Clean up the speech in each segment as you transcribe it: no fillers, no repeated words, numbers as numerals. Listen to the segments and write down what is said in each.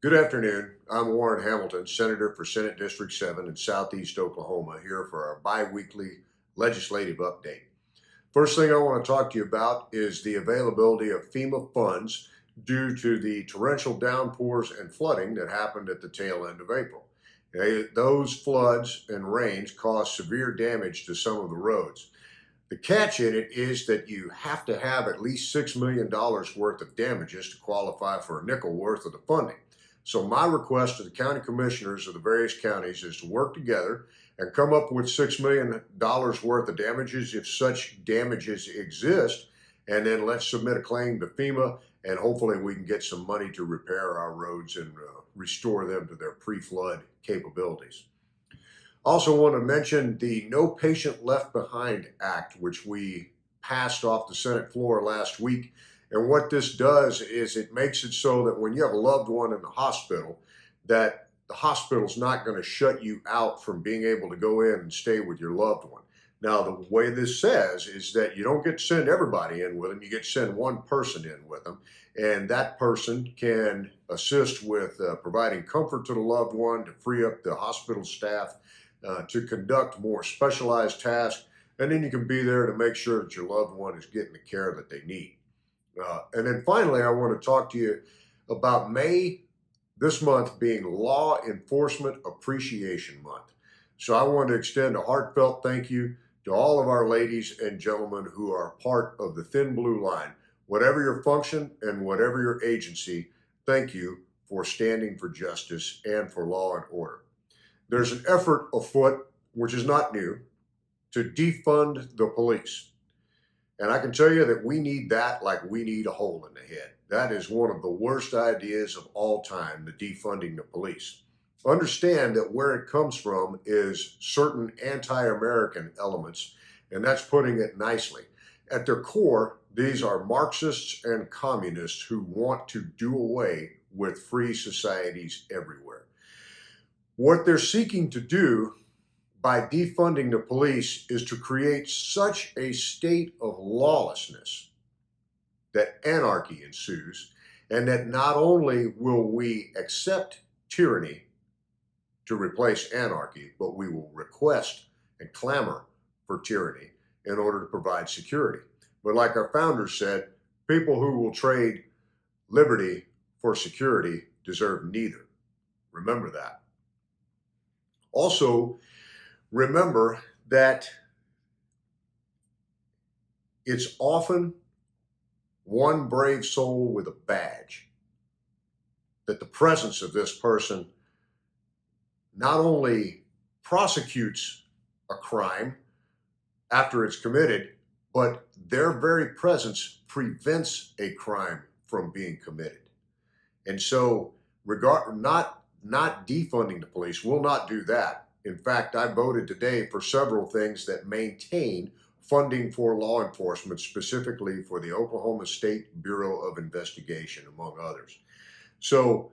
Good afternoon. I'm Warren Hamilton, Senator for Senate District 7 in Southeast Oklahoma, here for our bi-weekly legislative update. First thing I want to talk to you about is the availability of FEMA funds due to the torrential downpours and flooding that happened at the tail end of April. Those floods and rains caused severe damage to some of the roads. The catch in it is that you have to have at least $6 million worth of damages to qualify for a nickel worth of the funding. So my request to the county commissioners of the various counties is to work together and come up with $6 million worth of damages if such damages exist. And then let's submit a claim to FEMA, and hopefully we can get some money to repair our roads and restore them to their pre-flood capabilities. Also want to mention the No Patient Left Behind Act, which we passed off the Senate floor last week. And what this does is it makes it so that when you have a loved one in the hospital, that the hospital's not going to shut you out from being able to go in and stay with your loved one. Now, the way this says is that you don't get to send everybody in with them. You get to send one person in with them. And that person can assist with providing comfort to the loved one, to free up the hospital staff to conduct more specialized tasks, and then you can be there to make sure that your loved one is getting the care that they need. And then finally, I want to talk to you about May this month being Law Enforcement Appreciation Month. So I want to extend a heartfelt thank you to all of our ladies and gentlemen who are part of the Thin Blue Line. Whatever your function and whatever your agency, thank you for standing for justice and for law and order. There's an effort afoot, which is not new, to defund the police. And I can tell you that we need that like we need a hole in the head. That is one of the worst ideas of all time, the defunding the police. Understand that where it comes from is certain anti-American elements, and that's putting it nicely. At their core, these are Marxists and communists who want to do away with free societies everywhere. What they're seeking to do by defunding the police is to create such a state of lawlessness that anarchy ensues, and that not only will we accept tyranny to replace anarchy, but we will request and clamor for tyranny in order to provide security. But like our founders said, people who will trade liberty for security deserve neither. Remember that. Also, remember that it's often one brave soul with a badge, that the presence of this person not only prosecutes a crime after it's committed, but their very presence prevents a crime from being committed. And so, not defunding the police will not do that. In fact, I voted today for several things that maintain funding for law enforcement, specifically for the Oklahoma State Bureau of Investigation, among others. So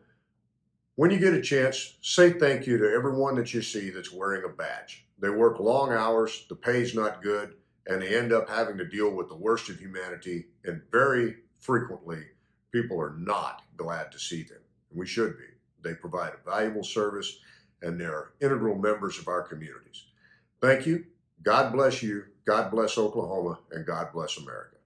when you get a chance, say thank you to everyone that you see that's wearing a badge. They work long hours, the pay's not good, and they end up having to deal with the worst of humanity, and very frequently, people are not glad to see them. And we should be. They provide a valuable service, and they're integral members of our communities. Thank you. God bless you. God bless Oklahoma, and God bless America.